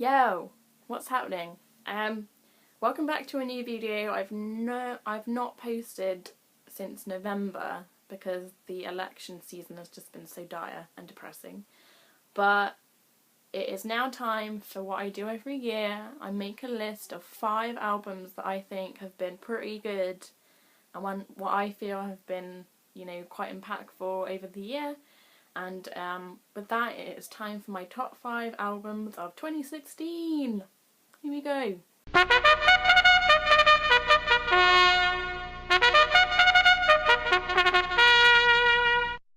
Yo, what's happening? Welcome back to a new video. I've not posted since November because the election season has just been so dire and depressing. But it is now time for what I do every year. I make a list of 5 albums that I think have been pretty good and what I feel have been, quite impactful over the year. And with that, it is time for my top 5 albums of 2016. Here we go.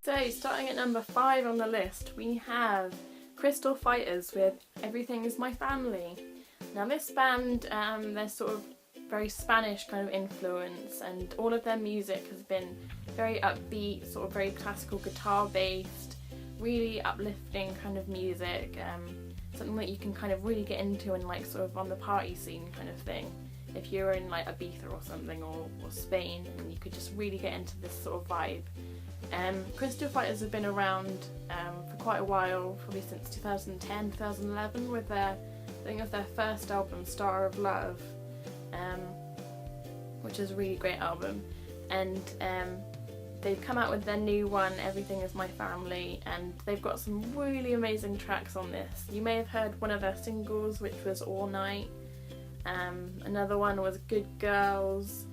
So, starting at number 5 on the list, we have Crystal Fighters with Everything Is My Family. Now this band, they're sort of very Spanish kind of influence, and all of their music has been very upbeat, sort of very classical guitar based, really uplifting kind of music, something that you can kind of really get into and like sort of on the party scene kind of thing. If you're in like Ibiza or something, or Spain, and you could just really get into this sort of vibe. Crystal Fighters have been around for quite a while, probably since 2010, 2011, with their first album, Star of Love, which is a really great album. And they've come out with their new one, Everything Is My Family, and they've got some really amazing tracks on this. You may have heard one of their singles, which was All Night. Another one was Good Girls,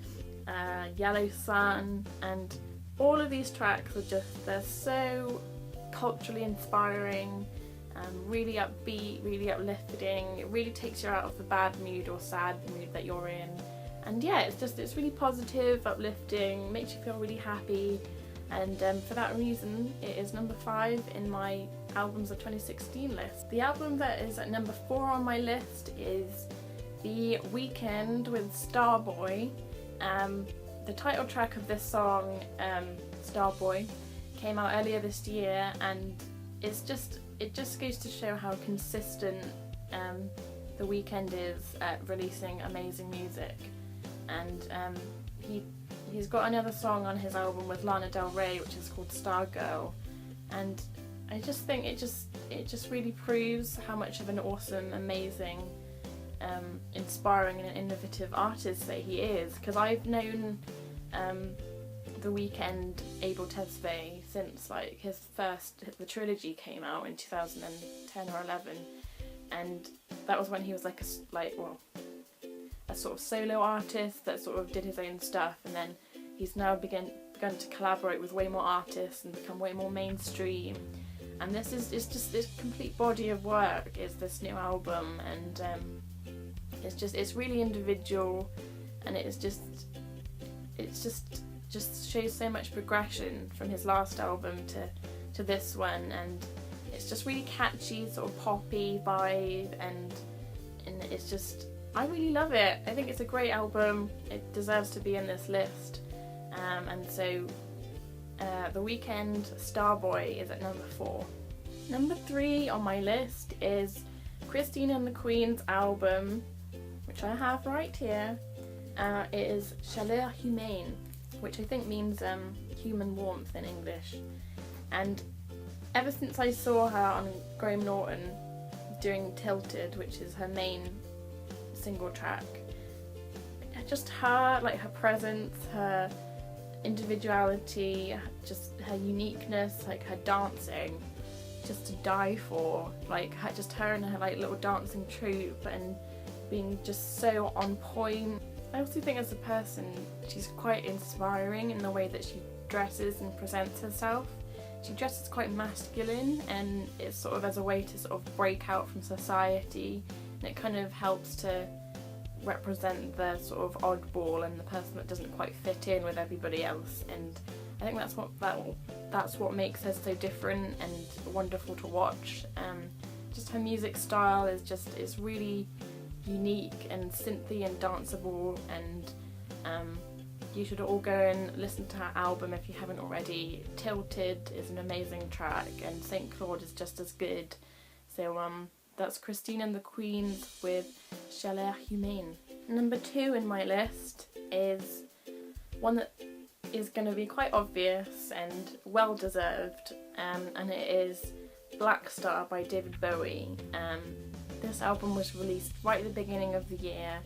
Yellow Sun, and all of these tracks are they're so culturally inspiring, really upbeat, really uplifting. It really takes you out of the bad mood or sad mood that you're in. And yeah, it's really positive, uplifting, makes you feel really happy. And for that reason, it is number 5 in my albums of 2016 list. The album that is at number 4 on my list is The Weeknd with Starboy. The title track of this song, Starboy, came out earlier this year, and it just goes to show how consistent The Weeknd is at releasing amazing music. And he's got another song on his album with Lana Del Rey, which is called Stargirl, and I just think it just really proves how much of an awesome, amazing, inspiring and innovative artist that he is, because I've known The Weeknd, Abel Tesfaye, since like the trilogy came out in 2010 or 11, and that was when he was a sort of solo artist that sort of did his own stuff, and then he's now begun to collaborate with way more artists and become way more mainstream. And this complete body of work is this new album, and it's really individual, and it just shows so much progression from his last album to this one, and it's just really catchy, sort of poppy vibe, and it's just, I really love it. I think it's a great album. It deserves to be in this list. And so The Weeknd, Starboy, is at number 4. Number 3 on my list is Christina and the Queen's album, which I have right here. It is Chaleur Humaine, which I think means human warmth in English. And ever since I saw her on Graham Norton doing Tilted, which is her main single track, just her presence, her individuality, just her uniqueness, like her dancing, just to die for, her and her little dancing troupe, and being just so on point. I also think as a person she's quite inspiring in the way that she dresses and presents herself. She dresses quite masculine, and it's sort of as a way to sort of break out from society, and it kind of helps to represent the sort of oddball and the person that doesn't quite fit in with everybody else. And I think that's what makes her so different and wonderful to watch. Just her music style is really unique and synthy and danceable, and you should all go and listen to her album if you haven't already. Tilted is an amazing track, and St. Claude is just as good. So that's Christina and the Queens with Chaleur Humaine. Number 2 in my list is one that is going to be quite obvious and well deserved, and it is Black Star by David Bowie. This album was released right at the beginning of the year,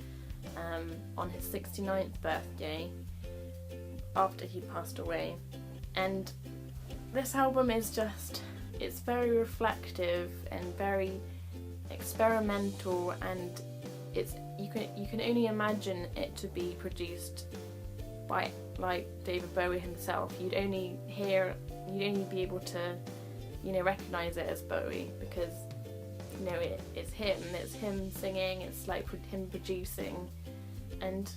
on his 69th birthday, after he passed away. And this album is just, it's very reflective and very experimental, and it's you can only imagine it to be produced by like David Bowie himself. You'd only be able to, recognise it as Bowie because it's him singing, it's like him producing, and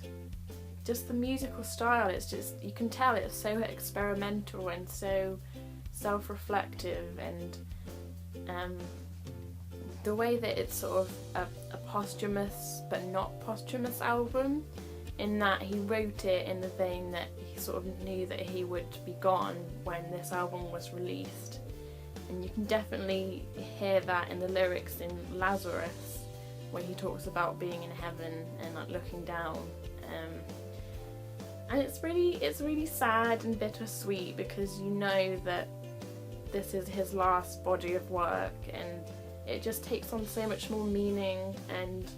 just the musical style, it's just, you can tell it's so experimental and so self-reflective, and the way that it's sort of a posthumous but not posthumous album, in that he wrote it in the vein that he sort of knew that he would be gone when this album was released. And you can definitely hear that in the lyrics in Lazarus, where he talks about being in heaven and like looking down. And it's really sad and bittersweet, because you know that this is his last body of work, and it just takes on so much more meaning. And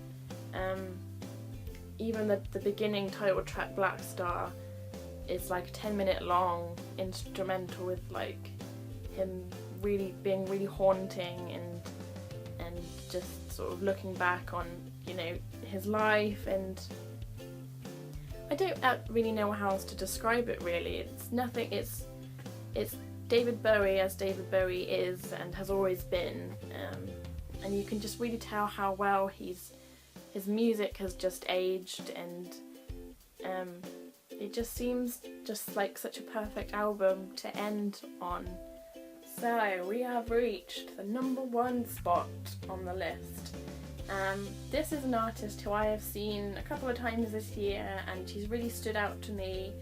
even the beginning title track, Black Star, is like a 10-minute long instrumental with like him really being really haunting, and just sort of looking back on his life. And I don't really know how else to describe it really. It's nothing, it's David Bowie as David Bowie is and has always been, and you can just really tell how well his music has just aged, and it just seems just like such a perfect album to end on. So we have reached the number 1 spot on the list. This is an artist who I have seen a couple of times this year, and she's really stood out to me,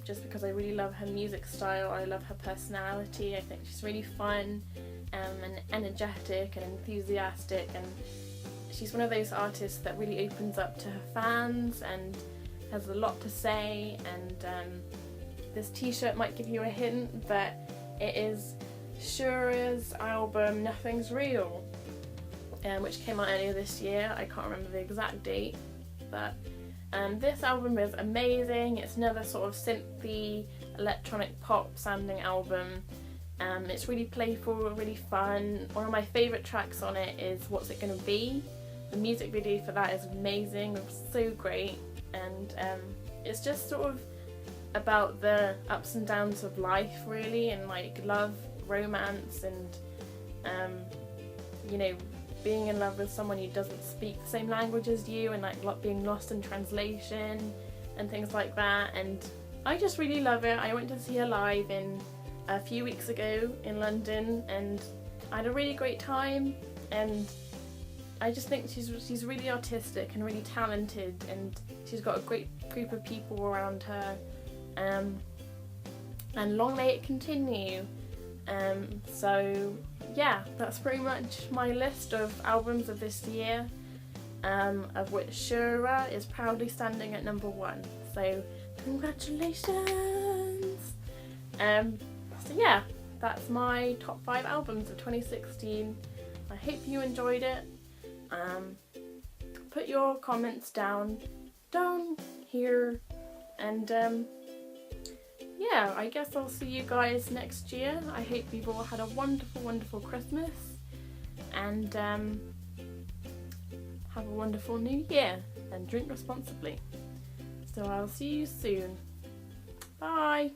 just because I really love her music style. I love her personality. I think she's really fun, and energetic and enthusiastic, and she's one of those artists that really opens up to her fans and has a lot to say. And this t-shirt might give you a hint, but it is Shura's album Nothing's Real, which came out earlier this year. I can't remember the exact date, but this album is amazing. It's another sort of synthy, electronic pop sounding album. It's really playful, really fun. One of my favourite tracks on it is What's It Gonna Be? The music video for that is amazing, it's so great, and it's just sort of about the ups and downs of life really, and like love, romance, and being in love with someone who doesn't speak the same language as you, and like being lost in translation and things like that. And I just really love it. I went to see her live a few weeks ago in London, and I had a really great time, and I just think she's really artistic and really talented, and she's got a great group of people around her, and long may it continue. So yeah, that's pretty much my list of albums of this year, of which Shura is proudly standing at number 1. So congratulations! So yeah, that's my top 5 albums of 2016. I hope you enjoyed it. Put your comments down here, and yeah, I guess I'll see you guys next year. I hope you've all had a wonderful Christmas, and have a wonderful new year, and drink responsibly. So I'll see you soon. Bye!